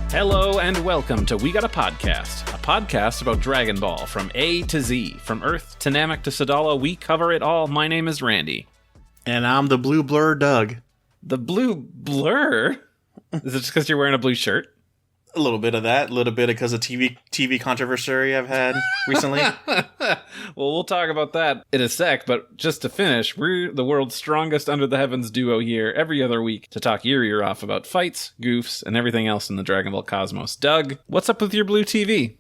Hello and welcome to We Got a podcast about Dragon Ball from A to Z. From Earth to Namek to Sadala, we cover it all. My name is Randy. And I'm the Blue Blur Doug. The Blue Blur? Is it just because you're wearing a blue shirt? A little bit of that, a little bit because of TV controversy I've had recently. Well, we'll talk about that in a sec, but just to finish, we're the world's strongest under the heavens duo here every other week to talk your ear off about fights, goofs, and everything else in the Dragon Ball cosmos. Doug, what's up with your blue TV?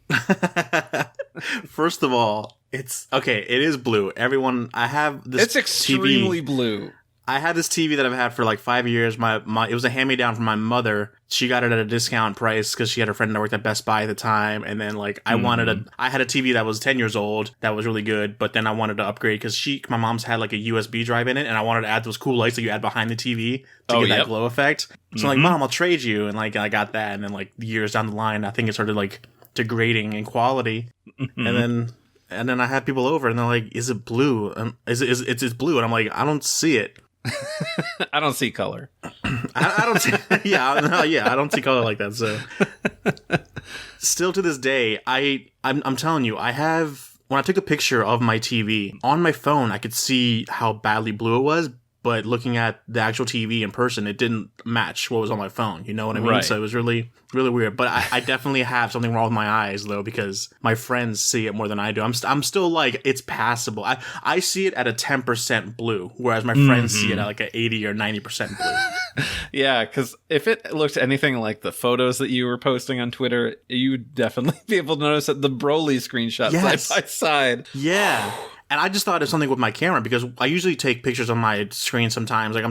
First of all, it is blue. Everyone, I have this It's extremely blue. I had this TV that I've had for like 5 years. It was a hand-me-down from my mother. She got it at a discount price because she had a friend that worked at Best Buy at the time. And then like I had a TV that was 10 years old that was really good, but then I wanted to upgrade because my mom's had like a USB drive in it, and I wanted to add those cool lights that you add behind the TV to get that glow effect. So I'm like, Mom, I'll trade you, and like I got that, and then like years down the line, I think it started like degrading in quality, and then I had people over, and they're like, "Is it blue? It's blue?" And I'm like, "I don't see it." I don't see color. I don't see, I don't see color like that. So, still to this day, I'm telling you, when I took a picture of my TV on my phone, I could see how badly blue it was. But looking at the actual TV in person, it didn't match what was on my phone. You know what I mean? Right. So it was really, really weird. But I definitely have something wrong with my eyes, though, because my friends see it more than I do. I'm still like, it's passable. I see it at a 10% blue, whereas my friends see it at like an 80 or 90% blue. Yeah, because if it looked anything like the photos that you were posting on Twitter, you'd definitely be able to notice that the Broly screenshot side by side. Yeah. And I just thought of something with my camera because I usually take pictures on my screen sometimes. Like I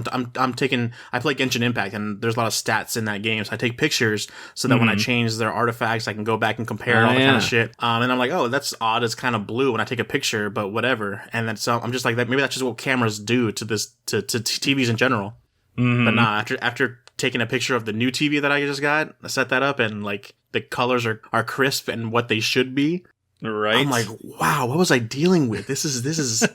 play Genshin Impact, and there's a lot of stats in that game. So I take pictures so that when I change their artifacts, I can go back and compare all that kind of shit. And I'm like, oh, that's odd. It's kind of blue when I take a picture, but whatever. And then so I'm just like that. Maybe that's just what cameras do to TVs in general. But nah, after taking a picture of the new TV that I just got, I set that up, and like the colors are crisp and what they should be. Right. I'm like, wow, what was I dealing with? This is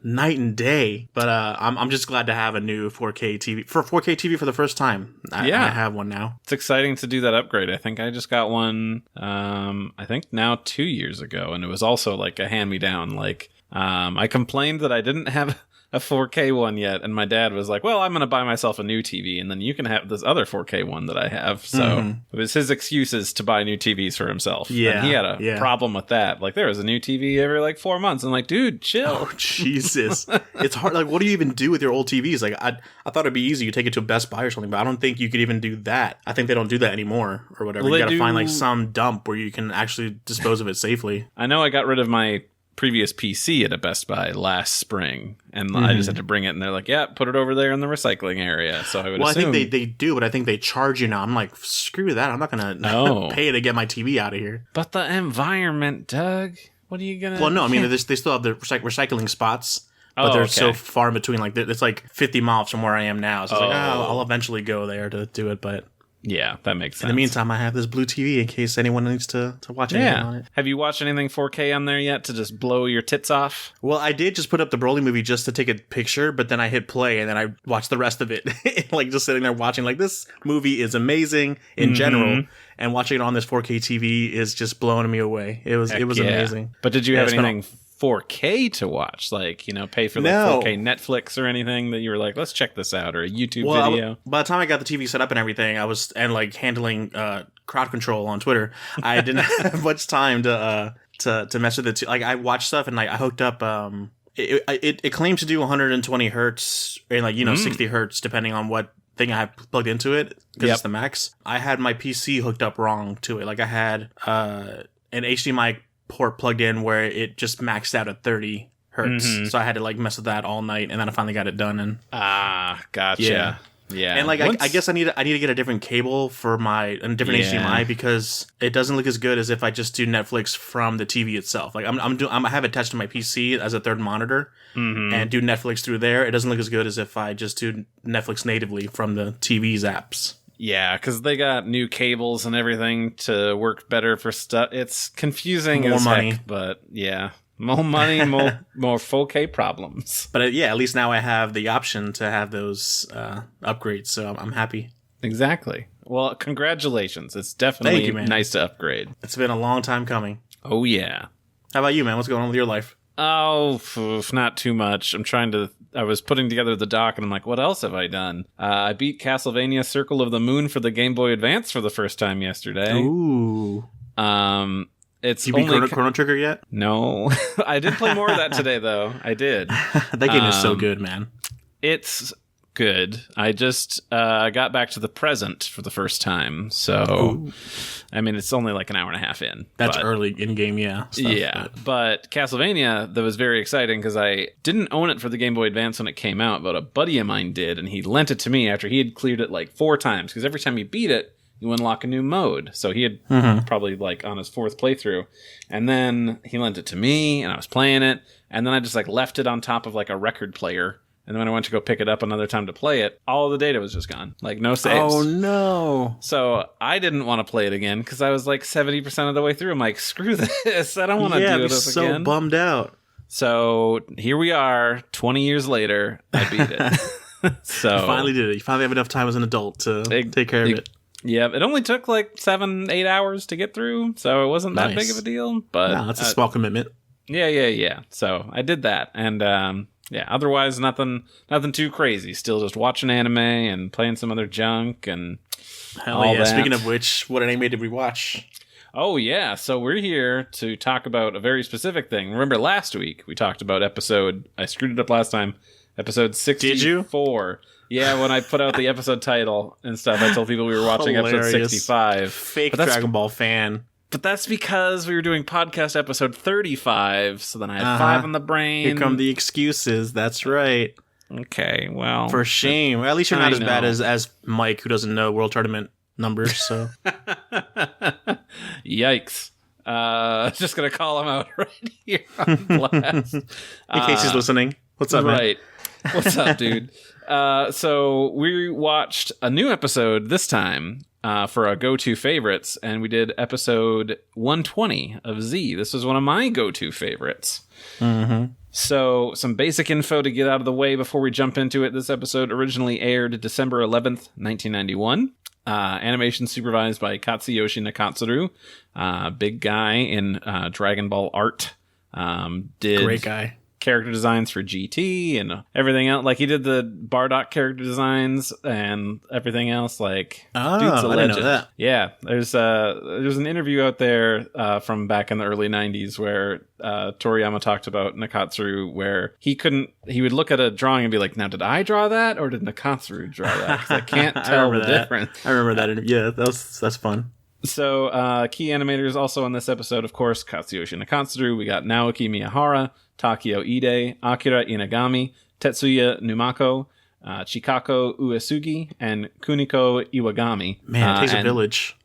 night and day. But I'm just glad to have a new 4K TV for 4K TV for the first time. I have one now. It's exciting to do that upgrade. I think I just got one. I think now 2 years ago, and it was also like a hand me down. Like I complained that I didn't have a 4K one yet, and my dad was like, well, I'm going to buy myself a new TV, and then you can have this other 4K one that I have. So it was his excuses to buy new TVs for himself. Yeah. And he had a problem with that. Like, there was a new TV every like 4 months. I'm like, dude, chill. Oh, Jesus. It's hard. Like, what do you even do with your old TVs? Like, I thought it'd be easy. You take it to a Best Buy or something, but I don't think you could even do that. I think they don't do that anymore or whatever. Well, you got to find like some dump where you can actually dispose of it safely. I know I got rid of my previous PC at a Best Buy last spring, and I just had to bring it, and they're like, yeah, put it over there in the recycling area. So I would assume. I think they do, but I think they charge you now. I'm like, screw that. I'm not going to pay to get my TV out of here. But the environment, Doug, what are you going to... Well, no, I mean, they still have the recycling spots, but they're so far in between. Like, it's like 50 miles from where I am now. So it's like, I'll eventually go there to do it, but... Yeah, that makes sense. In the meantime, I have this blue TV in case anyone needs to watch anything on it. Have you watched anything 4K on there yet to just blow your tits off? Well, I did just put up the Broly movie just to take a picture, but then I hit play and then I watched the rest of it. Like just sitting there watching, like, this movie is amazing in general, and watching it on this 4K TV is just blowing me away. It was amazing. But did you have anything 4K to watch, like, you know, pay for like 4K Netflix or anything that you were like, let's check this out, or a YouTube video? By the time I got the TV set up and everything, and like handling crowd control on Twitter, I didn't have much time to mess with it. Like, I watched stuff, and like I hooked up. It claims to do 120 hertz and like 60 hertz depending on what thing I have plugged into it, because it's the max. I had my PC hooked up wrong to it. Like, I had an HDMI port plugged in where it just maxed out at 30 hertz. So I had to like mess with that all night, and then I finally got it done. And gotcha. Yeah. And like I guess I need to get a different cable for a different HDMI, because it doesn't look as good as if I just do Netflix from the TV itself. Like I have it attached to my PC as a third monitor and do Netflix through there. It doesn't look as good as if I just do Netflix natively from the TV's apps. Yeah, because they got new cables and everything to work better for stuff. It's confusing as heck, but yeah. More money, more 4K problems. But yeah, at least now I have the option to have those upgrades, so I'm happy. Exactly. Well, congratulations. It's definitely nice to upgrade. It's been a long time coming. Oh, yeah. How about you, man? What's going on with your life? Oh, not too much. I was putting together the doc, and I'm like, what else have I done? I beat Castlevania Circle of the Moon for the Game Boy Advance for the first time yesterday. Ooh. It's you beat Chrono Trigger yet? No. I did play more of that today, though. I did. That game is so good, man. It's good. I just got back to the present for the first time. So, ooh. I mean, it's only like an hour and a half in. That's early in game, yeah. But Castlevania, that was very exciting because I didn't own it for the Game Boy Advance when it came out, but a buddy of mine did, and he lent it to me after he had cleared it like 4 times, because every time you beat it, you unlock a new mode. So he had probably like on his 4th playthrough. And then he lent it to me, and I was playing it, and then I just like left it on top of like a record player. And then when I went to go pick it up another time to play it, all of the data was just gone. Like, no saves. Oh, no. So I didn't want to play it again because I was like 70% of the way through. I'm like, screw this. I don't want to do this again. Yeah, so bummed out. So here we are, 20 years later. I beat it. So you finally did it. You finally have enough time as an adult to take care of it. Yeah, it only took like 7-8 hours to get through, so it wasn't that big of a deal. But no, that's a small commitment. Yeah. So I did that, and yeah, otherwise nothing too crazy. Still just watching anime and playing some other junk and hell yeah. That. Speaking of which, what anime did we watch? Oh yeah, so we're here to talk about a very specific thing. Remember last week we talked about I screwed it up last time, episode 64. Did you? Yeah, when I put out the episode title and stuff, I told people we were watching episode 65. Fake Dragon Ball fan. But that's because we were doing podcast episode 35, so then I had 5 on the brain. Here come the excuses. That's right. Okay, well. For shame. Well, at least you're not as bad as Mike, who doesn't know World Tournament numbers, so. Yikes. Just going to call him out right here on blast. In case he's listening. What's up, man? Right. What's up, dude? So we watched a new episode this time for our go-to favorites, and we did episode 120 of Z. This was one of my go-to favorites. Mm-hmm. So some basic info to get out of the way before we jump into it. This episode originally aired December 11th, 1991. Animation supervised by Katsuyoshi Nakatsuru. Big guy in Dragon Ball art. Great guy. Character designs for GT and everything else. Like, he did the Bardock character designs and everything else. Like, dude's a legend. I didn't know that. Yeah, there's an interview out there from back in the early 90s where Toriyama talked about Nakatsuru, where he would look at a drawing and be like, now, did I draw that or did Nakatsuru draw that? 'Cause I can't tell the difference. I remember that. Yeah, that's fun. So, key animators also on this episode, of course, Katsuyoshi Nakatsuru. We got Naoki Miyahara, Takio Ide, Akira Inagami, Tetsuya Numako, Chikako Uesugi, and Kuniko Iwagami. Man, it takes a village.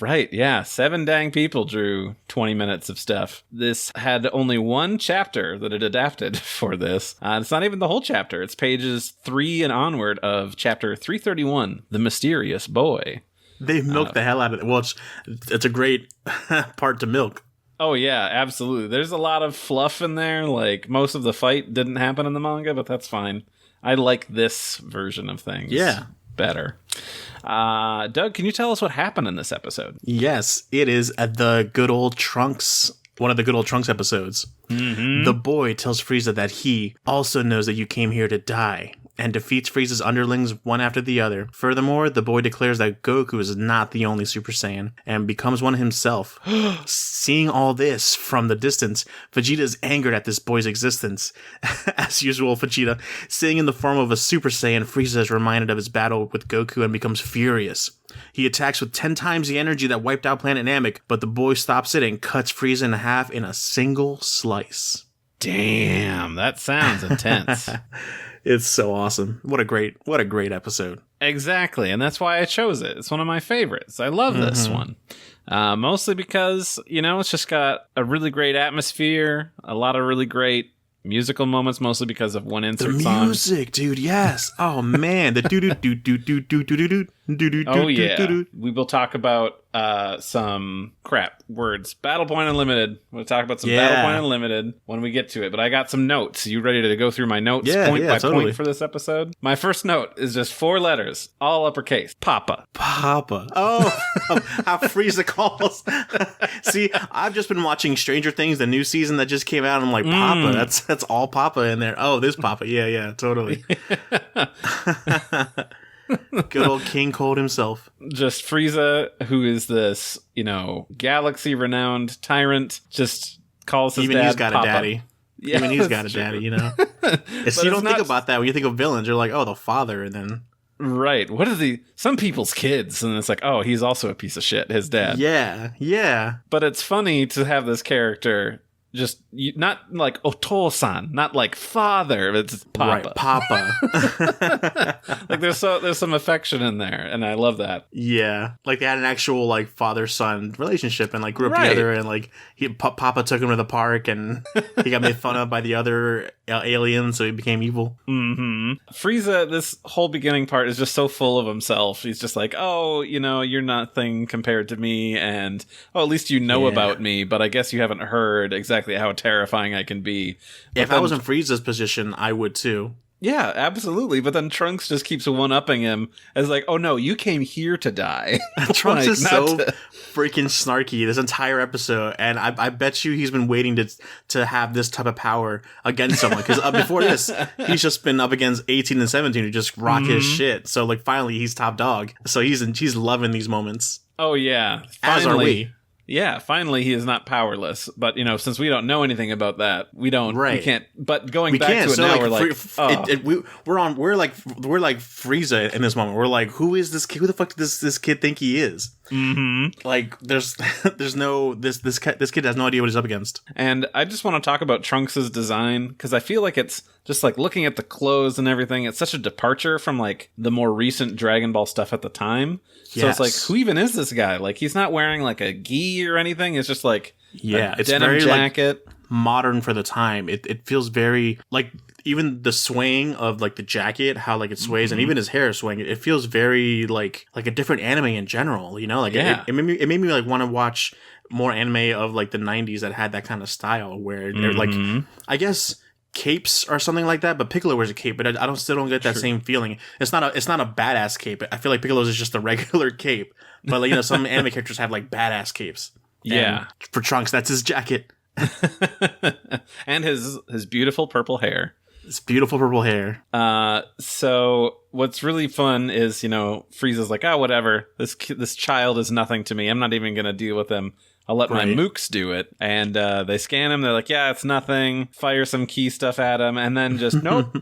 Right, yeah. 7 dang people drew 20 minutes of stuff. This had only 1 chapter that it adapted for this. It's not even the whole chapter. It's pages 3 and onward of chapter 331, The Mysterious Boy. They milked the hell out of it. Well, it's a great part to milk. Oh, yeah, absolutely. There's a lot of fluff in there. Like, most of the fight didn't happen in the manga, but that's fine. I like this version of things better. Doug, can you tell us what happened in this episode? Yes, it is the good old Trunks, one of the good old Trunks episodes. Mm-hmm. The boy tells Frieza that he also knows that you came here to die, and defeats Frieza's underlings one after the other. Furthermore, the boy declares that Goku is not the only Super Saiyan, and becomes one himself. Seeing all this from the distance, Vegeta is angered at this boy's existence. As usual, Vegeta, seeing in the form of a Super Saiyan, Frieza is reminded of his battle with Goku and becomes furious. He attacks with 10 times the energy that wiped out Planet Namek, but the boy stops it and cuts Frieza in half in a single slice. Damn, that sounds intense. It's so awesome. What a great episode. Exactly, and that's why I chose it. It's one of my favorites. I love this one. Mostly because, it's just got a really great atmosphere, a lot of really great musical moments, mostly because of one insert song. The music, dude, yes. Oh, man. The do-do-do-do-do-do-do-do. Oh yeah, we will talk about some Battle Point Unlimited. We'll talk about some Battle Point Unlimited when we get to it. But I got some notes. You ready to go through my notes point by point for this episode? My first note is just 4 letters, all uppercase. Papa. Oh, how Freeza calls. See, I've just been watching Stranger Things, the new season that just came out. And I'm like, Papa. That's all Papa in there. Oh, there's Papa. Yeah, totally. Good old King Cold himself. Just Freeza, who is this, galaxy-renowned tyrant, just calls his dad he's got Papa. A daddy. Yeah, Even he's got a daddy, you don't think about that when you think of villains. You're like, oh, the father, and then... Right. What is he? Some people's kids, and it's like, oh, he's also a piece of shit, his dad. Yeah. But it's funny to have this character... Just not like Otosan, not like father. It's Papa. Right, Papa. Like there's some affection in there, and I love that. Yeah, like they had an actual like father-son relationship, and like grew up together, and like Papa took him to the park, and he got made fun of by the other aliens, so he became evil. Mm-hmm. Frieza, this whole beginning part is just so full of himself. He's just like, oh, you're nothing compared to me, and oh, at least you know about me, but I guess you haven't heard exactly how terrifying I can be. But if I was in Frieza's position, I would too. Yeah, absolutely. But then Trunks just keeps one-upping him as like, oh no, you came here to die. Trunks is so freaking snarky this entire episode, and I bet you he's been waiting to have this type of power against someone, because before this, he's just been up against 18 and 17 who just rock his shit. So like finally he's top dog. So he's loving these moments. Oh yeah. As are we. Yeah, finally he is not powerless. But, since we don't know anything about that, we can't. But going back to it now, we're like, we're like Freeza in this moment. We're like, who is this kid? Who the fuck does this kid think he is? Mm-hmm. Like, this kid has no idea what he's up against. And I just want to talk about Trunks' design, because I feel like it's just like looking at the clothes and everything, it's such a departure from like the more recent Dragon Ball stuff at the time. So it's like, who even is this guy? Like, he's not wearing like a gi or anything. It's just like a denim very, jacket. Like, modern for the time. It feels very like, even the swaying of like the jacket, how like it sways, and even his hair swaying, it feels very like a different anime in general. Like it made me like want to watch more anime of like the 90s that had that kind of style where they're like, I guess capes or something like that, but Piccolo wears a cape, but I still don't get that same feeling. It's not a badass cape. I feel like Piccolo's is just a regular cape, but like, some anime characters have like badass capes. Yeah, and for Trunks, that's his jacket. And his beautiful purple hair. It's beautiful purple hair. So what's really fun is, Frieza's like, oh, whatever. This child is nothing to me. I'm not even going to deal with him. I'll let my mooks do it. And they scan him. They're like, yeah, it's nothing. Fire some key stuff at him. And then just,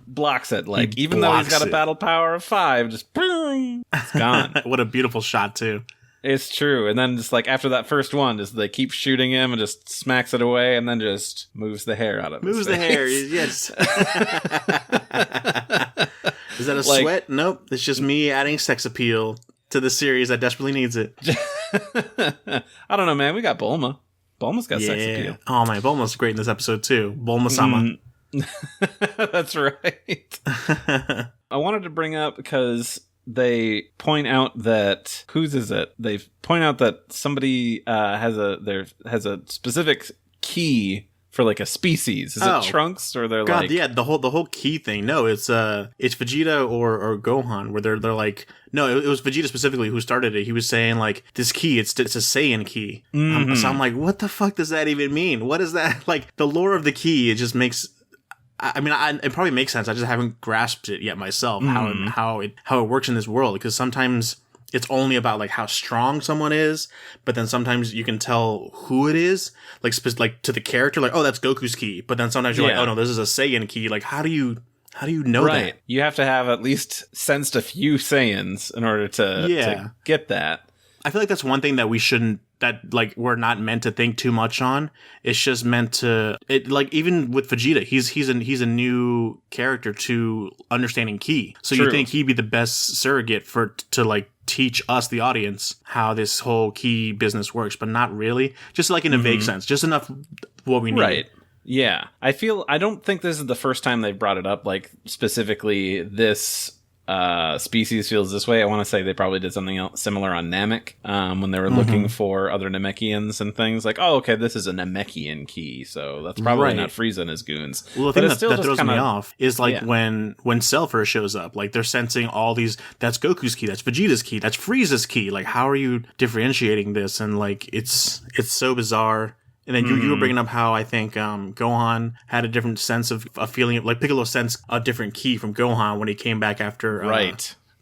blocks it. Like, even though he's got a battle power of 5, just, boom, it's gone. What a beautiful shot, too. It's true. And then just like after that first one, just they keep shooting him and just smacks it away and then just moves the hair out of his face. Moves the hair, yes. Is that a sweat? Nope. It's just me adding sex appeal to the series that desperately needs it. I don't know, man. We got Bulma. Bulma's got sex appeal. Oh, man. Bulma's great in this episode, too. Bulma-sama. That's right. I wanted to bring up because they point out that they point out that somebody has a specific key for like a species. Is it Trunks or they're like the whole key thing? No, it's Vegeta or Gohan where they're like, no, it was Vegeta specifically who started it. He was saying like this key, it's a Saiyan key. So I'm like, what the fuck does that even mean? What is that? Like the lore of the key, it just makes. I mean, it probably makes sense. I just haven't grasped it yet myself, how it works in this world. Because sometimes it's only about like how strong someone is, but then sometimes you can tell who it is, like to the character, like, oh, that's Goku's key. But then sometimes you're like, oh no, this is a Saiyan key. Like, how do you know that? You have to have at least sensed a few Saiyans in order to get that. I feel like that's one thing that we're not meant to think too much on. It's just meant to like even with Vegeta, he's a new character to understanding ki. So you think he'd be the best surrogate to like teach us the audience how this whole ki business works, but not really. Just like in a vague sense, just enough what we need. Right. Yeah. I don't think this is the first time they've brought it up, like specifically this species feels this way. I want to say they probably did something else similar on Namek when they were looking for other Namekians and things. Like, oh, okay, this is a Namekian key, so that's probably not Freeza and his goons. Well, the thing that throws me off is like when Cell first shows up, like they're sensing all these, that's Goku's key, that's Vegeta's key, that's Frieza's key. Like, how are you differentiating this? And like, it's so bizarre. And then you were bringing up how I think Gohan had a different sense of a feeling, like Piccolo sensed a different key from Gohan when he came back after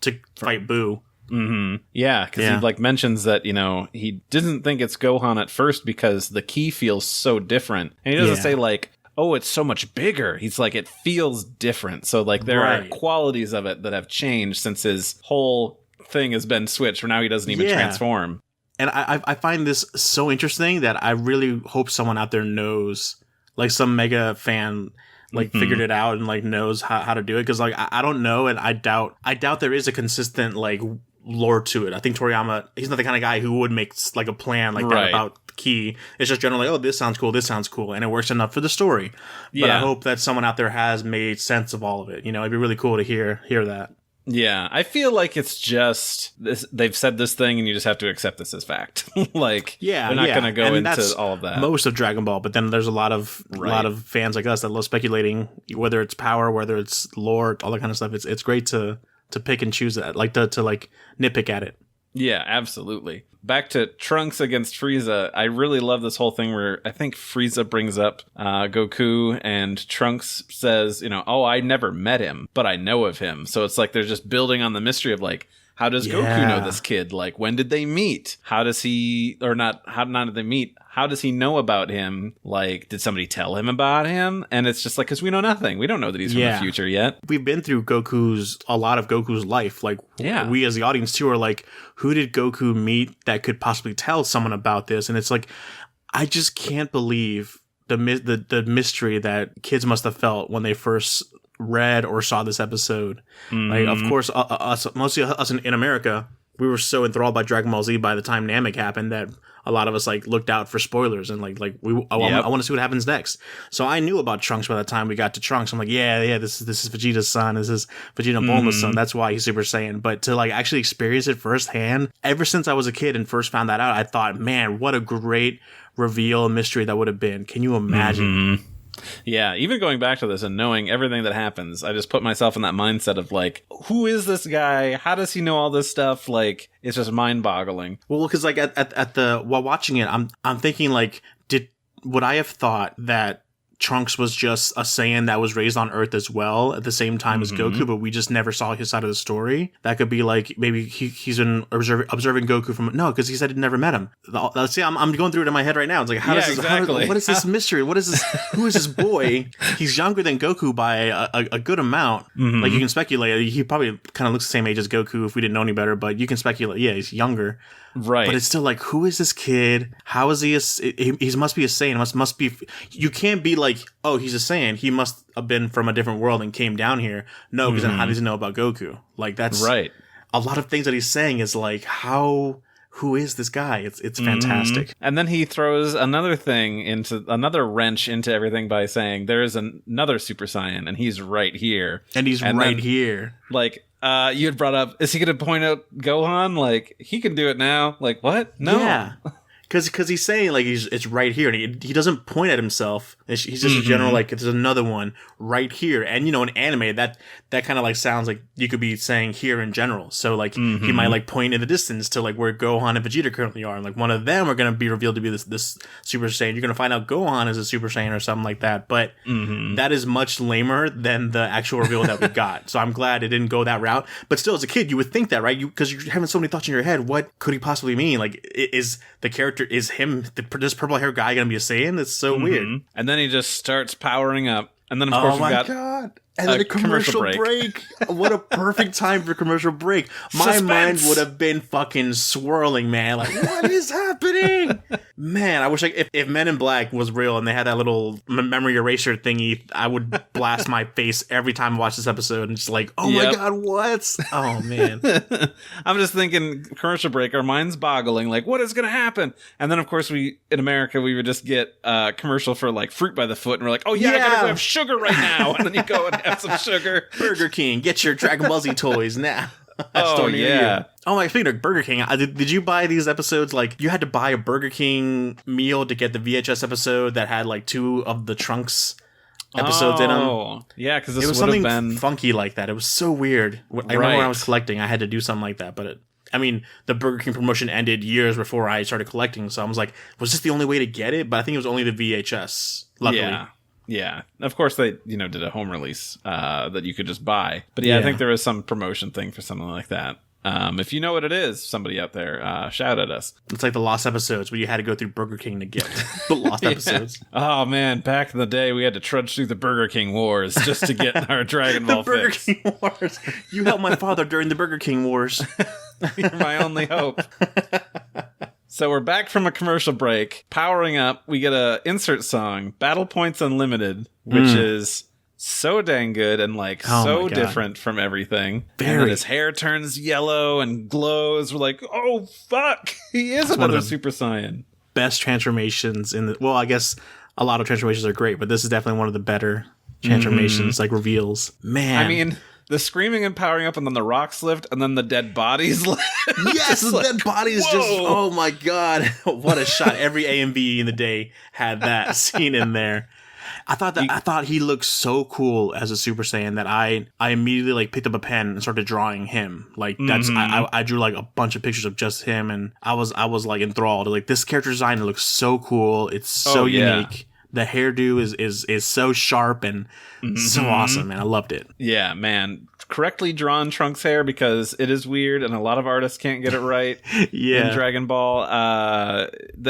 to fight Boo. Mm-hmm. Yeah, because he like mentions that, you know, he doesn't think it's Gohan at first because the key feels so different. And he doesn't say like, oh, it's so much bigger. He's like, it feels different. So like there are qualities of it that have changed since his whole thing has been switched, where now he doesn't even transform. And I find this so interesting that I really hope someone out there knows, like some mega fan, like figured it out and like knows how to do it. Because like I don't know, and I doubt there is a consistent like lore to it. I think Toriyama, he's not the kind of guy who would make like a plan like that about the key. It's just generally, oh, this sounds cool, and it works enough for the story. But I hope that someone out there has made sense of all of it. You know, it'd be really cool to hear that. Yeah, I feel like it's just this, they've said this thing and you just have to accept this as fact. Like, they're not going to go into all of that. Most of Dragon Ball, but then there's a lot of fans like us that love speculating, whether it's power, whether it's lore, all that kind of stuff. It's great to pick and choose that, like to like nitpick at it. Yeah, absolutely. Back to Trunks against Frieza. I really love this whole thing where I think Frieza brings up Goku and Trunks says, you know, oh, I never met him, but I know of him. So it's like they're just building on the mystery of like, how does Goku know this kid? Like, when did they meet? How does he, or not, how did they meet? How does he know about him? Like, did somebody tell him about him? And it's just like, because we know nothing. We don't know that he's from the future yet. We've been through a lot of Goku's life. Like, we as the audience too are like, who did Goku meet that could possibly tell someone about this? And it's like, I just can't believe the mystery that kids must have felt when they first read or saw this episode. Like, of course, mostly us in America, we were so enthralled by Dragon Ball Z by the time Namek happened that a lot of us like looked out for spoilers and I want to see what happens next. So I knew about Trunks by the time we got to Trunks. I'm like, this is Vegeta's son. This is Vegeta Bulma's son. That's why he's Super Saiyan. But to like actually experience it firsthand, ever since I was a kid and first found that out, I thought, man, what a great reveal and mystery that would have been. Can you imagine? Yeah, even going back to this and knowing everything that happens, I just put myself in that mindset of like, who is this guy? How does he know all this stuff? Like, it's just mind-boggling. Well, because like while watching it, I'm thinking like, would I have thought that Trunks was just a Saiyan that was raised on Earth as well at the same time as Goku, but we just never saw his side of the story? That could be like, maybe he's been observing Goku no, because he said he'd never met him. Let's see, I'm going through it in my head right now. It's like, what is this mystery? What is this? Who is this boy? He's younger than Goku by a good amount. Like, you can speculate. He probably kind of looks the same age as Goku if we didn't know any better, but you can speculate. Yeah, he's younger. Right. But it's still like, who is this kid? How is he he must be a Saiyan. Must be, you can't be like, oh, he's a Saiyan. He must have been from a different world and came down here. No, because then how does he know about Goku? Like, that's right. A lot of things that he's saying is like, who is this guy? It's fantastic. And then he throws another wrench into everything by saying there is another Super Saiyan and he's right here. And he's right here. Like, you had brought up, is he going to point out Gohan? Like, he can do it now. Like, what? No. Yeah. Because he's saying, like, it's right here. And he doesn't point at himself. He's just a general, like, there's another one right here. And, you know, in anime, that kind of, like, sounds like you could be saying here in general. So, like, he might, like, point in the distance to, like, where Gohan and Vegeta currently are. And, like, one of them are going to be revealed to be this Super Saiyan. You're going to find out Gohan is a Super Saiyan or something like that. But that is much lamer than the actual reveal that we got. So I'm glad it didn't go that route. But still, as a kid, you would think that, right? Because you're having so many thoughts in your head. What could he possibly mean? Like, is the character, is him, this purple hair guy, going to be a Saiyan? It's so weird. And then he just starts powering up. And then, of course, we got... God. And then a commercial break. What a perfect time for commercial break. My mind would have been fucking swirling, man. Like, what is happening? Man, I wish if Men in Black was real and they had that little memory eraser thingy, I would blast my face every time I watch this episode and just like, oh my God, what? Oh, man. I'm just thinking commercial break, our minds boggling, like, what is going to happen? And then, of course, in America, we would just get a commercial for like Fruit by the Foot and we're like, oh yeah, I gotta go have sugar right now. And then you go and Have some sugar. Burger King, get your Dragon Ball Z toys now. Oh, yeah. Oh, my, speaking of Burger King, did you buy these episodes? Like, you had to buy a Burger King meal to get the VHS episode that had, like, 2 of the Trunks episodes in them. Oh, yeah, because this it was would have something been funky like that. It was so weird. I remember when I was collecting, I had to do something like that. But the Burger King promotion ended years before I started collecting, so I was like, was this the only way to get it? But I think it was only the VHS. Luckily, yeah. Of course, they did a home release that you could just buy. But yeah, I think there was some promotion thing for something like that. If you know what it is, somebody out there, shout at us. It's like the Lost episodes where you had to go through Burger King to get the Lost episodes. Oh man, back in the day, we had to trudge through the Burger King wars just to get our Dragon Ball Burger fix. King wars. You helped my father during the Burger King wars. You're my only hope. So we're back from a commercial break. Powering up, we get a insert song, Battle Points Unlimited, which is so dang good and so different from everything. Very. And then his hair turns yellow and glows. We're like, oh fuck, he is another Super Saiyan. Best transformations in the... Well, I guess a lot of transformations are great, but this is definitely one of the better transformations, like reveals. Man. I mean... The screaming and powering up, and then the rocks lift, and then the dead bodies lift. Yes, the dead bodies just... Oh my god. What a shot. Every AMV in the day had that scene in there. I thought he looked so cool as a Super Saiyan that I immediately picked up a pen and started drawing him. Like that's I drew like a bunch of pictures of just him, and I was enthralled. Like, this character design looks so cool. It's so unique. The hairdo is so sharp and so awesome, man. I loved it. Yeah, man. Correctly drawn Trunks hair, because it is weird and a lot of artists can't get it right in Dragon Ball.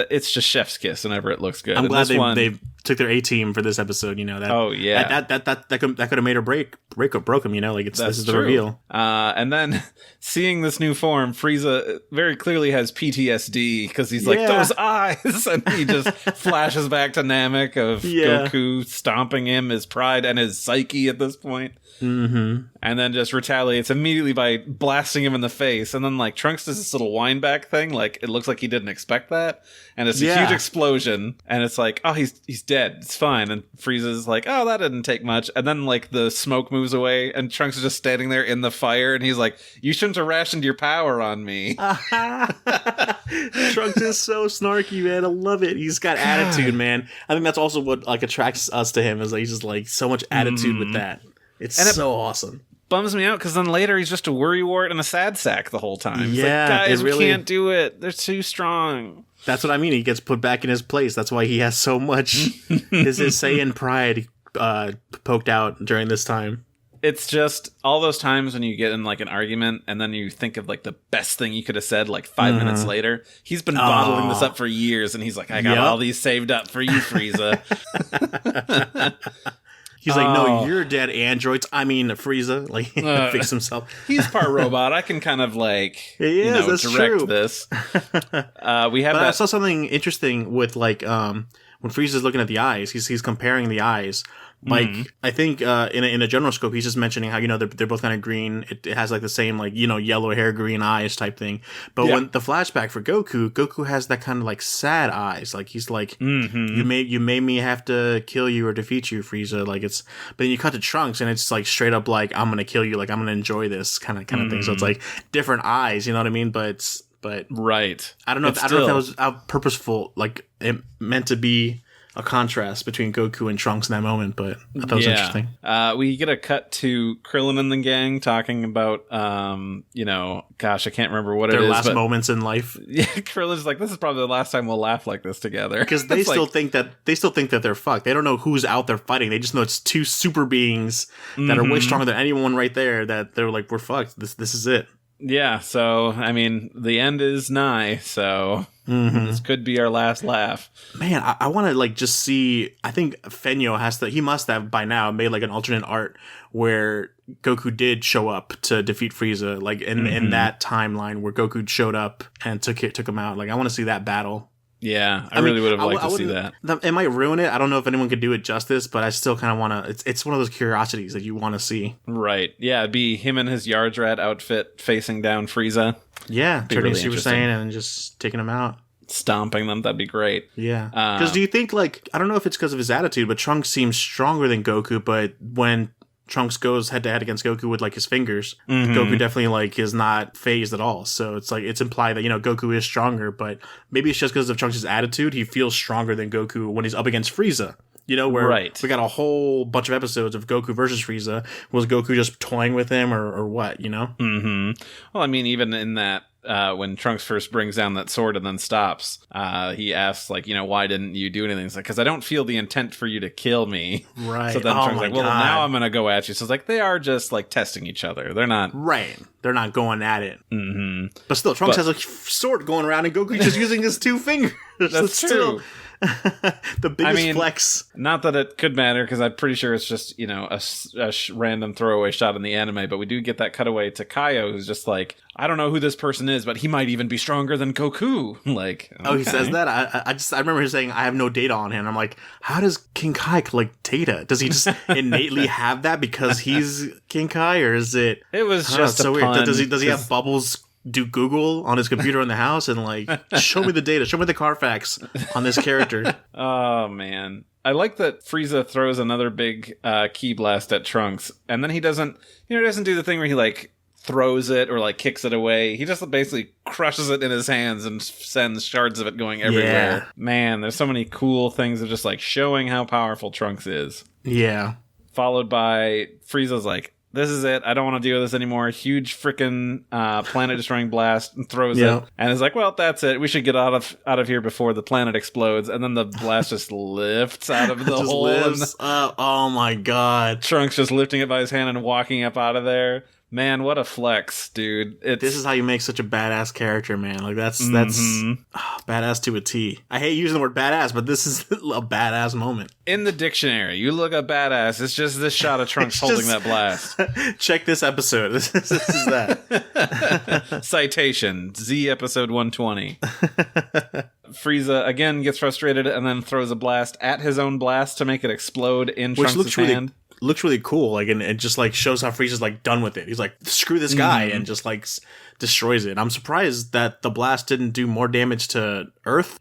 It's just chef's kiss whenever it looks good. I'm glad they took their A-team for this episode, you know. That could have made or broke him, you know. Like, this is the reveal. And then seeing this new form, Freeza very clearly has PTSD, because he's like, those eyes, and he just flashes back to Namek of Goku stomping him, his pride and his psyche at this point. And then just retaliates immediately by blasting him in the face, and then like Trunks does this little wind back thing, like it looks like he didn't expect that, and it's a huge explosion, and it's like, oh, he's dead, it's fine, and Frieza's like, oh, that didn't take much, and then like the smoke moves away, and Trunks is just standing there in the fire, and he's like, you shouldn't have rationed your power on me. Trunks is so snarky, man. I love it. He's got attitude, man. I think that's also what like attracts us to him, is like, he's just like so much attitude with that. It's so awesome. Bums me out, because then later he's just a worrywart and a sad sack the whole time. He's like, guys, we can't do it. They're too strong. That's what I mean. He gets put back in his place. That's why he has so much his Saiyan pride poked out during this time. It's just all those times when you get in like an argument and then you think of like the best thing you could have said like 5 minutes later. He's been bottling this up for years, and he's like, I got all these saved up for you, Frieza. He's like, no, you're dead, androids. I mean, Freeza. Like, fix himself. He's part robot. I can kind of like, that's direct true. this. I saw something interesting with like, when Frieza's looking at the eyes, he's comparing the eyes. Like, I think in a general scope, he's just mentioning how, you know, they're both kind of green. It has like the same, like, you know, yellow hair, green eyes type thing. But when the flashback for Goku has that kind of like sad eyes. Like, he's like, you made me have to kill you or defeat you, Frieza. Like, but then you cut to Trunks and it's like straight up like, I'm gonna kill you. Like, I'm gonna enjoy this kind of thing. So it's like different eyes, you know what I mean? But right. I don't know if that was purposeful, like it meant to be a contrast between Goku and Trunks in that moment, but I thought it was interesting. We get a cut to Krillin and the gang talking about, you know, gosh, I can't remember what their it is. Their last moments in life. Yeah, Krillin's like, this is probably the last time we'll laugh like this together. Because they still think that they're fucked. They don't know who's out there fighting. They just know it's two super beings that are way stronger than anyone right there, that they're like, we're fucked. This is it. Yeah, so, I mean, the end is nigh, so this could be our last laugh. Man, I want to, like, just see... I think Fenyo he must have, by now, made, like, an alternate art where Goku did show up to defeat Frieza, like, in that timeline where Goku showed up and took him out. Like, I want to see that battle. Yeah, I really would have liked to see that. It might ruin it. I don't know if anyone could do it justice, but I still kind of want to... It's one of those curiosities that you want to see. Right. Yeah, it'd be him in his Yardrat outfit facing down Frieza. Yeah, turning really Super Saiyan and just taking him out. Stomping them, that'd be great. Yeah. Because do you think, like... I don't know if it's because of his attitude, but Trunks seems stronger than Goku, but when Trunks goes head to head against Goku with like his fingers, Mm-hmm. Goku definitely like is not phased at all. So it's like it's implied that Goku is stronger, but maybe it's just because of Trunks' attitude. He feels stronger than Goku when he's up against Frieza. Where Right. we got a whole bunch of episodes of Goku versus Frieza. Was Goku just toying with him or what? Mm-hmm. Well, I mean, even in that. When Trunks first brings down that sword and then stops, he asks, like, why didn't you do anything? He's like, because I don't feel the intent for you to kill me. Right. So then oh Trunks my like, well, God. now I'm going to go at you. So it's like, they are just, like, testing each other. They're not... Right. They're not going at it. Mm-hmm. But still, Trunks has a sword going around, and Goku's just using his 2 fingers. That's true. Still the biggest flex. Not that it could matter, because I'm pretty sure it's just, a random throwaway shot in the anime, but we do get that cutaway to Kaio, who's just like, I don't know who this person is, but he might even be stronger than Goku. Like, okay. Oh, he says that? I remember him saying, I have no data on him. I'm like, how does King Kai collect data? Does he just innately have that because he's King Kai, or is it... It was just so a weird. pun, Does he have Bubbles do Google on his computer in the house and like, show me the data, show me the Carfax on this character? Oh, man. I like that Frieza throws another big ki blast at Trunks, and then he doesn't do the thing where he, like, throws it or, like, kicks it away. He just basically crushes it in his hands and sends shards of it going everywhere. Yeah. Man, there's so many cool things of just, like, showing how powerful Trunks is. Yeah. Followed by Frieza's like, this is it. I don't want to deal with this anymore. Huge freaking planet-destroying blast, and throws it. And is like, well, that's it. We should get out of here before the planet explodes. And then the blast just lifts out of the hole. Oh my God. Trunks just lifting it by his hand and walking up out of there. Man, what a flex, dude. This is how you make such a badass character, man. Like, that's badass to a T. I hate using the word badass, but this is a badass moment. In the dictionary, you look up badass, it's just this shot of Trunks holding that blast. Check this episode. This is that. Citation, Z episode 120. Frieza again gets frustrated and then throws a blast at his own blast to make it explode in Trunks' hand. Looks really cool, like, and it just like shows how Frieza's like done with it. He's like, screw this guy, and just like destroys it. I'm surprised that the blast didn't do more damage to Earth.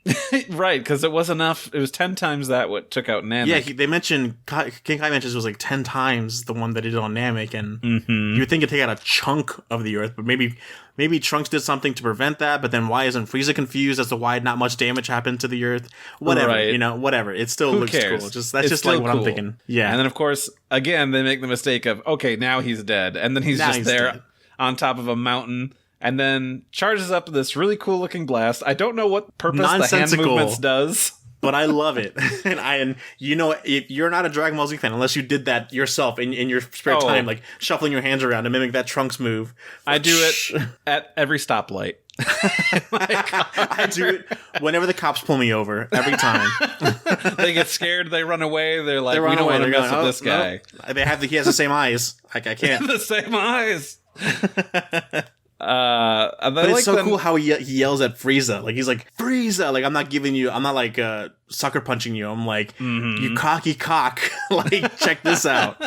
Right, because it was enough. It was 10 times that what took out Namek. Yeah, they mentioned King Kai mentions it was like 10 times the one that did on Namek, and you would think it'd take out a chunk of the Earth, but maybe Trunks did something to prevent that. But then why isn't Frieza confused as to why not much damage happened to the Earth? Whatever, right. Whatever. It still Who looks cares? cool. That's just like what cool. I'm thinking. Yeah, and then of course again they make the mistake of now he's dead, and then he's there dead. On top of a mountain. And then charges up this really cool looking blast. I don't know what purpose the hand movements does. But I love it. and if you're not a Dragon Ball Z fan, unless you did that yourself in your spare time, like shuffling your hands around to mimic that Trunks move. I do it at every stoplight. I do it whenever the cops pull me over, every time. They get scared, they run away, they're like, we don't want to mess with this guy. No. He has the same eyes. Like, I can't. The same eyes. But it's so cool how he yells at Frieza. Like, he's like, Frieza! Like, I'm not like sucker punching you. I'm like, you cocky cock. Like, check this out.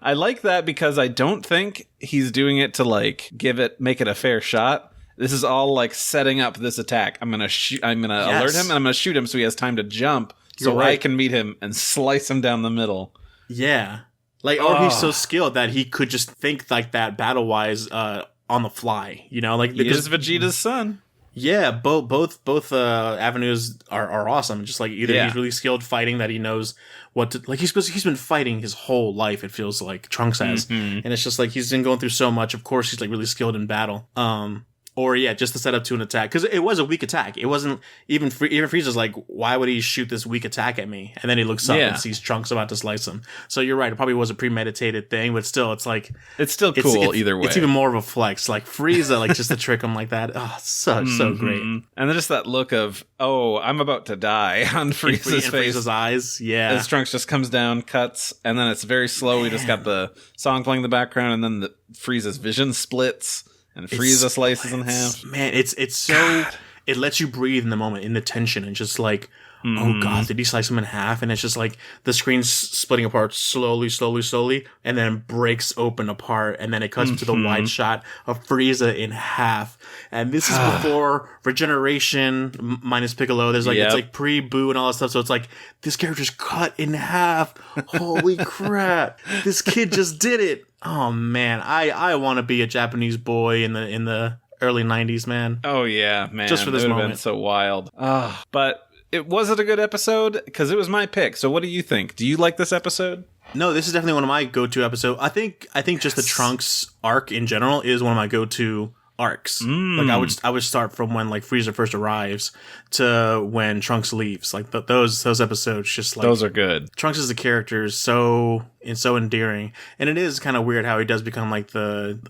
I like that because I don't think he's doing it to like make it a fair shot. This is all like setting up this attack. I'm gonna alert him and I'm gonna shoot him so he has time to jump so I can meet him and slice him down the middle. Yeah. Like, or he's so skilled that he could just think like that battle-wise on the fly, like he is Vegeta's son. Yeah, both avenues are awesome. Just like either he's really skilled fighting that he knows what to, like he's been fighting his whole life. It feels like Trunks has, and it's just like he's been going through so much. Of course, he's like really skilled in battle. Or just to set up to an attack, because it was a weak attack. It wasn't even Frieza's like, why would he shoot this weak attack at me? And then he looks up and sees Trunks about to slice him. So you're right, it probably was a premeditated thing, but still, it's like it's still cool either way. It's even more of a flex, like Frieza, like just to trick him like that. Oh, so great. And then just that look of I'm about to die on Frieza's face, Frieza's eyes. Yeah, as Trunks just comes down, cuts, and then it's very slow. We just got the song playing in the background, and then Frieza's vision splits. And Frieza slices in half. Man, it's so... God. It lets you breathe in the moment, in the tension, and just like, oh god, did he slice him in half? And it's just like the screen's splitting apart slowly, and then breaks open apart, and then it cuts to the wide shot of Freeza in half. And this is before regeneration minus Piccolo. There's like it's like pre-Boo and all that stuff. So it's like this character's cut in half. Holy crap! This kid just did it. Oh man, I want to be a Japanese boy in the early 90s, man. Oh yeah, man. Just for this moment. Been so wild. But was it a good episode? Because it was my pick. So what do you think? Do you like this episode? No, this is definitely one of my go-to episodes. I think just the Trunks arc in general is one of my go-to arcs. Like I would start from when like Freezer first arrives to when Trunks leaves. Like those episodes, just like those are good. Trunks as a character is so endearing, and it is kind of weird how he does become like the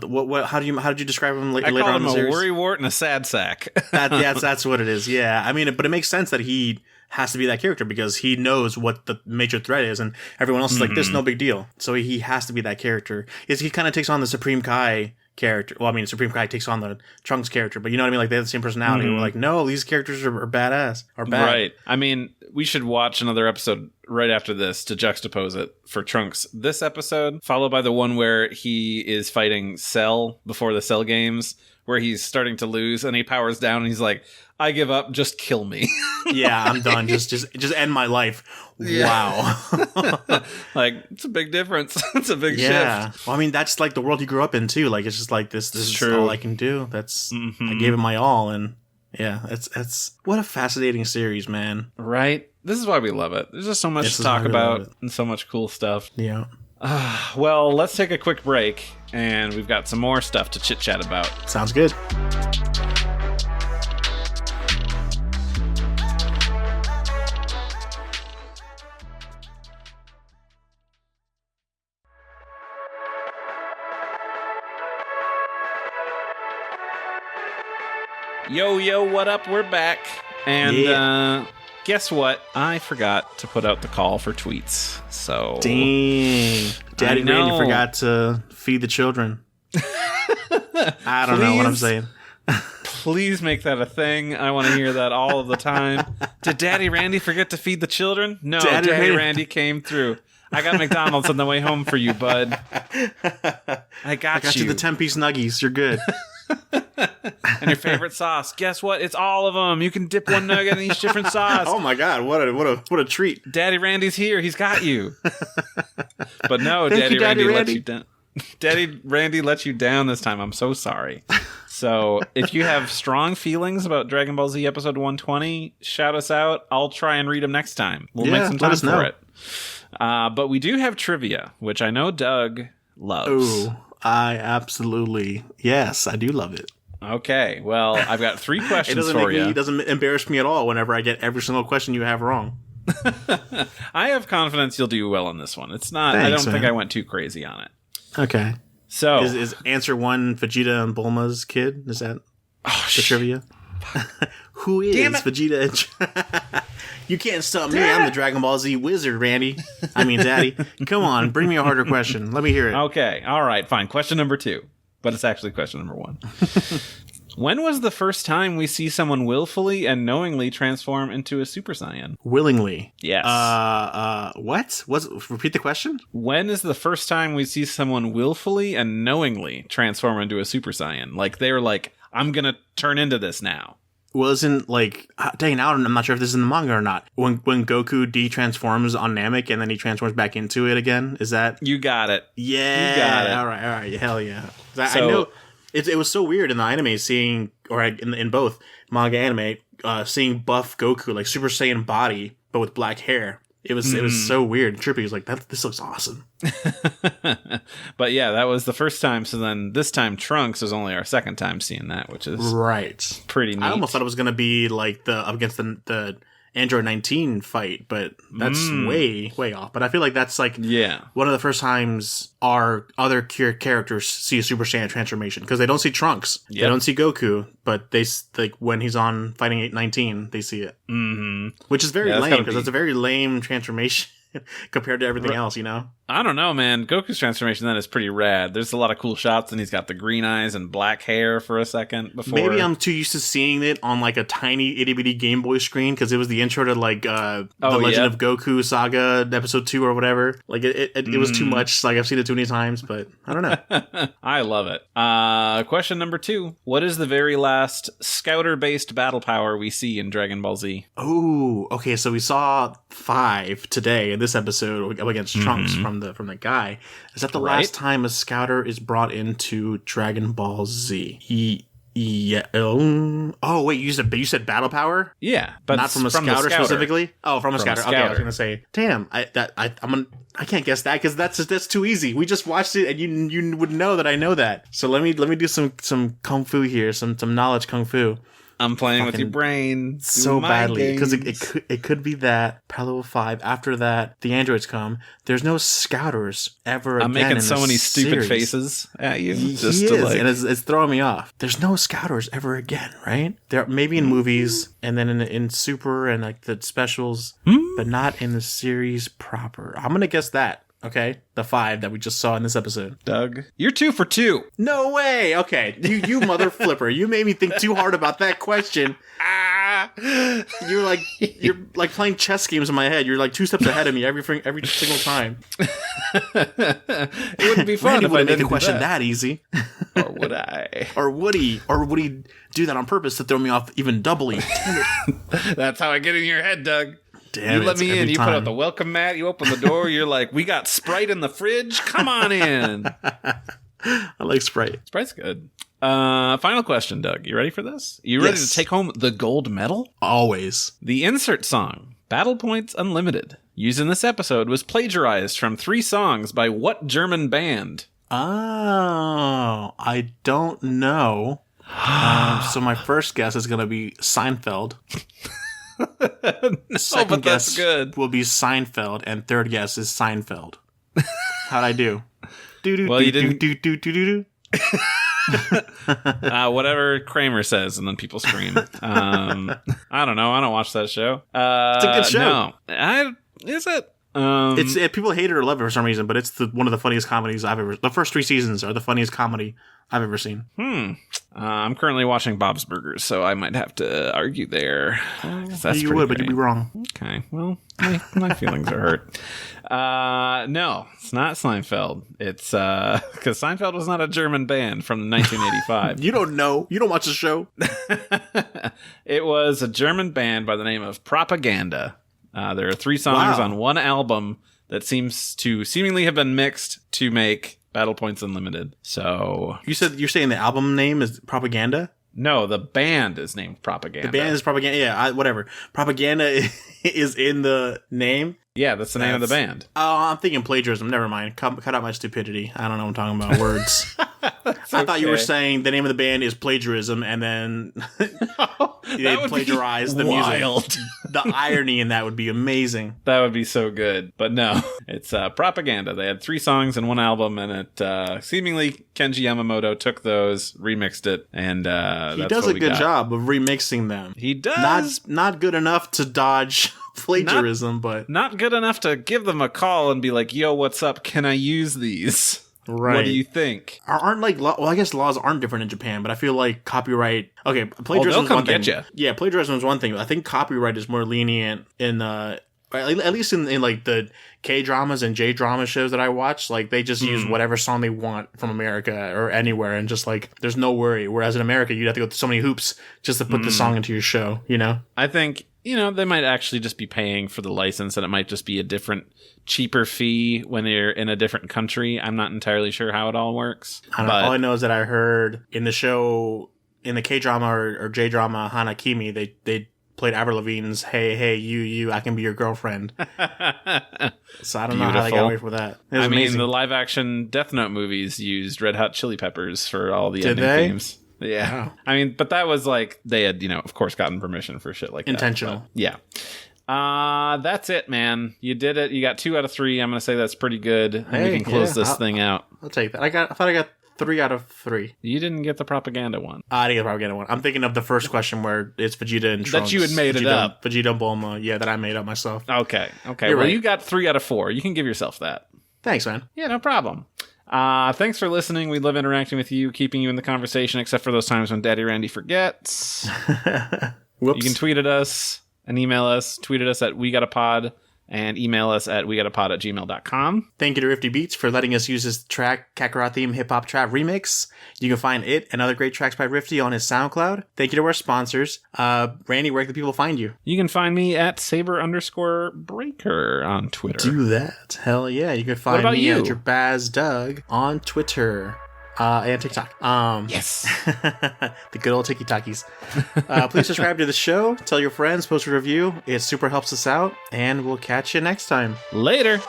what how did you describe him later call on him in the series? A worrywart and a sad sack. That's what it is. Yeah, I mean, but it makes sense that he has to be that character because he knows what the major threat is, and everyone else is like, this no big deal. So he has to be that character. He kind of takes on the Supreme Kai character. Well, I mean, Supreme Kai takes on the Trunks character, but you know what I mean? Like, they have the same personality. We're like, no, these characters are badass. Are bad. Right. I mean, we should watch another episode right after this to juxtapose it for Trunks. This episode, followed by the one where he is fighting Cell before the Cell games, where he's starting to lose, and he powers down, and he's like, I give up, just kill me. Yeah, I'm done. Just end my life. Yeah. Wow. Like, it's a big difference. It's a big shift. Well, I mean, that's like the world he grew up in too. Like, it's just like this is true. All I can do. That's I gave it my all, and yeah, it's what a fascinating series, man. Right? This is why we love it. There's just so much to talk about and so much cool stuff. Yeah. Well, let's take a quick break, and we've got some more stuff to chit-chat about. Sounds good. Yo, what up? We're back. And guess what? I forgot to put out the call for tweets. So dang. Daddy Randy forgot to feed the children. I don't know what I'm saying. Please make that a thing. I want to hear that all of the time. Did Daddy Randy forget to feed the children? No, Daddy Randy came through. I got McDonald's on the way home for you, bud. I got you the 10-piece nuggies. You're good. And your favorite sauce? Guess what? It's all of them. You can dip one nugget in each different sauce. Oh my god! What a treat! Daddy Randy's here. He's got you. But no, Daddy Randy let you down. Daddy Randy let you down this time. I'm so sorry. So if you have strong feelings about Dragon Ball Z episode 120, shout us out. I'll try and read them next time. We'll make some time for it. But we do have trivia, which I know Doug loves. Ooh, I absolutely, yes, I do love it. Okay, well, I've got 3 questions for you. It doesn't embarrass me at all whenever I get every single question you have wrong. I have confidence you'll do well on this one. It's not. Thanks, I don't think I went too crazy on it. Okay. So is answer 1 Vegeta and Bulma's kid? Is that the trivia? Who is Vegeta? You can't stop me. I'm the Dragon Ball Z wizard, Randy. I mean, Daddy. Come on, bring me a harder question. Let me hear it. Okay. All right. Fine. Question number 2. But it's actually question number 1. When was the first time we see someone willfully and knowingly transform into a Super Saiyan? Willingly. Yes. What? Repeat the question? When is the first time we see someone willfully and knowingly transform into a Super Saiyan? Like, they're like, I'm going to turn into this now. Well, isn't like, dang, now I'm not sure if this is in the manga or not. When Goku de-transforms on Namek and then he transforms back into it again, is that? You got it. Yeah. You got it. All right. Hell yeah. I know it was so weird in the anime seeing, or in both manga anime, seeing buff Goku, like Super Saiyan body, but with black hair. It was so weird. Trippy was like, this looks awesome. But yeah, that was the first time. So then this time Trunks is only our second time seeing that, which is pretty neat. I almost thought it was going to be like up against the Android 19 fight, but that's way off. But I feel like that's like one of the first times our other characters see a Super Saiyan transformation, because they don't see Trunks, they don't see Goku, but they like when he's on fighting 819, they see it, which is very lame, because it's a very lame transformation compared to everything else, you know. I don't know, man. Goku's transformation then is pretty rad. There's a lot of cool shots, and he's got the green eyes and black hair for a second before. Maybe I'm too used to seeing it on like a tiny itty bitty Game Boy screen because it was the intro to like the Legend of Goku Saga episode 2 or whatever. Like it was too much. Like I've seen it too many times, but I don't know. I love it. Question number 2. What is the very last Scouter-based battle power we see in Dragon Ball Z? Oh, okay. So we saw 5 today in this episode against Trunks from the guy. Is that the last time a Scouter is brought into Dragon Ball Z? Yeah. Oh, wait. You said battle power? Yeah, but not from a Scouter specifically. Oh, from a Scouter. Okay, I was gonna say, damn. I can't guess that because that's too easy. We just watched it, and you would know that I know that. So let me do some kung fu here, some knowledge kung fu. I'm playing with your brain so badly because it could be that Palo 5. After that, the androids come. There's no Scouters ever again. I'm making so many stupid series. faces at you. He is, and it's throwing me off. There's no Scouters ever again, right? There maybe in movies and then in Super and like the specials, but not in the series proper. I'm gonna guess that. Okay, the 5 that we just saw in this episode. Doug, you're 2 for 2. No way. Okay, you mother flipper. You made me think too hard about that question. You're like playing chess games in my head. You're like 2 steps ahead of me every single time. It wouldn't be fun if I didn't make a question that easy. Or would I? Or would he do that on purpose to throw me off even doubly? Damn it. That's how I get in your head, Doug. Damn, you let me in. You put out the welcome mat. You open the door. You're like, we got Sprite in the fridge. Come on in. I like Sprite. Sprite's good. Final question, Doug. You ready for this? You ready to take home the gold medal? Always. The insert song, Battle Points Unlimited, used in this episode was plagiarized from 3 songs by what German band? Oh, I don't know. So my first guess is going to be Seinfeld. Second guess will be Seinfeld, and third guess is Seinfeld. How'd I do? Well, you didn't. Whatever Kramer says, and then people scream. I don't know. I don't watch that show. It's a good show. No, is it? People hate it or love it for some reason, but it's one of the funniest comedies I've ever. The first 3 seasons are the funniest comedy I've ever seen. I'm currently watching Bob's Burgers, so I might have to argue there. That's you would, but you'd be wrong. Okay, well, my feelings are hurt. No, it's not Seinfeld. It's because Seinfeld was not a German band from 1985. You don't know. You don't watch the show. It was a German band by the name of Propaganda. There are 3 songs on one album that seems to seemingly have been mixed to make Battle Points Unlimited. So you're saying the album name is Propaganda? No, the band is named Propaganda. The band is Propaganda. Yeah, whatever. Propaganda is in the name. Yeah, that's the name of the band. Oh, I'm thinking plagiarism. Never mind. Cut out my stupidity. I don't know what I'm talking about. Words. I thought you were saying the name of the band is plagiarism, and then they plagiarized the music. The irony in that would be amazing. That would be so good. But no, it's Propaganda. They had 3 songs in one album, and it seemingly Kenji Yamamoto took those, remixed it, and he does a good job of remixing them. He does. Not good enough to dodge plagiarism, but not good enough to give them a call and be like, yo, what's up? Can I use these? Right. What do you think? Aren't I guess laws aren't different in Japan, but I feel like copyright. Okay, plagiarism is one thing. Get you. Yeah, plagiarism is one thing. But I think copyright is more lenient in at least in like the K-dramas and J-drama shows that I watch. Like they just use whatever song they want from America or anywhere, and just like there's no worry. Whereas in America, you'd have to go through so many hoops just to put the song into your show. You know, I think. They might actually just be paying for the license, and it might just be a different, cheaper fee when you're in a different country. I'm not entirely sure how it all works. I don't know. All I know is that I heard in the show, in the K-drama or J-drama Hanakimi, they played Avril Lavigne's "Hey, you, I can be your girlfriend." So I don't know how they got away with that. I mean, the live-action Death Note movies used Red Hot Chili Peppers for all the ending themes. Yeah. Wow. I mean, but that was like, they had, of course, gotten permission for shit like that. Intentional. Yeah. That's it, man. You did it. You got 2 out of 3. I'm going to say that's pretty good. And we can close this thing out. I'll take that. I thought I got 3 out of 3. You didn't get the propaganda one. I didn't get the propaganda one. I'm thinking of the first question where it's Vegeta and Trunks. That you had made it up. Vegeta and Bulma. Yeah, that I made up myself. Okay. You're right. You got 3 out of 4. You can give yourself that. Thanks, man. Yeah, no problem. Thanks for listening. We love interacting with you, keeping you in the conversation, except for those times when Daddy Randy forgets. Whoops. You can tweet at us and email us. Tweet at us at WeGotAPod and email us at WeGotAPod@gmail.com. Thank you to Rifti Beats for letting us use his track, Kakarot theme hip-hop trap remix. You can find it and other great tracks by Rifti on his SoundCloud. Thank you to our sponsors. Randy, where can people find you? You can find me at Saber_Breaker on Twitter. Do that. Hell yeah. You can find about me you? at Jabaz Doug on Twitter. And TikTok. Yes. The good old TikTokies. Please subscribe to the show. Tell your friends. Post a review. It super helps us out. And we'll catch you next time. Later.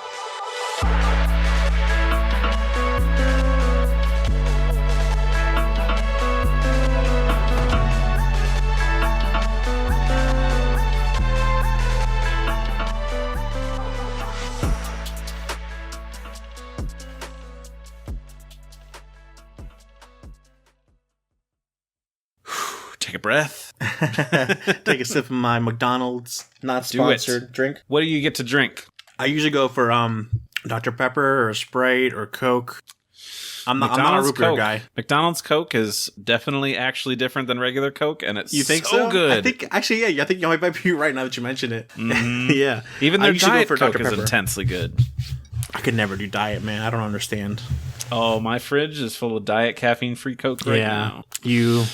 Take a breath. Take a sip of my McDonald's not sponsored drink. What do you get to drink? I usually go for Dr. Pepper or Sprite or Coke. I'm not a root beer Coke. guy. McDonald's Coke is definitely actually different than regular Coke, and it's You think so good. I think actually, yeah. I think you might be right now that you mention it. Mm-hmm. Yeah, Even their I usually Diet go for Coke Dr. is Pepper. intensely good. I could never do diet, man. I don't understand. Oh, my fridge is full of Diet caffeine-free Coke right now. You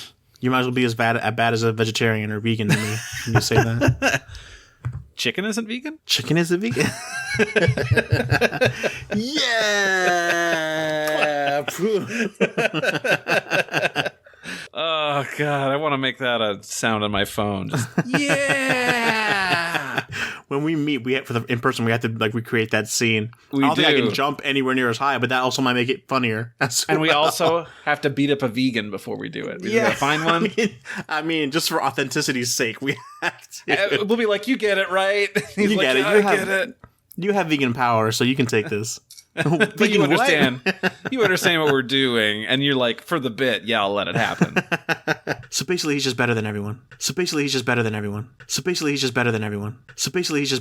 might as well be as bad as a vegetarian or vegan to me when you say that. Chicken isn't vegan? Chicken is a vegan. Yeah. Oh, God. I want to make that a sound on my phone. Just, yeah. When we meet, in person, we have to recreate that scene. We I don't think I do. can jump anywhere near as high, but that also might make it funnier. And we also have to beat up a vegan before we do it. We gotta find one. I mean, just for authenticity's sake, we have to. We'll be like, you get it, right? He's You like, get it. "Yeah, You I have- get it. You have vegan power, so you can take this. But you understand. You understand what we're doing, and you're like, for the bit, yeah, I'll let it happen. So basically, he's just better than everyone. So basically, he's just better than everyone. So basically, he's just better than everyone. So basically, he's just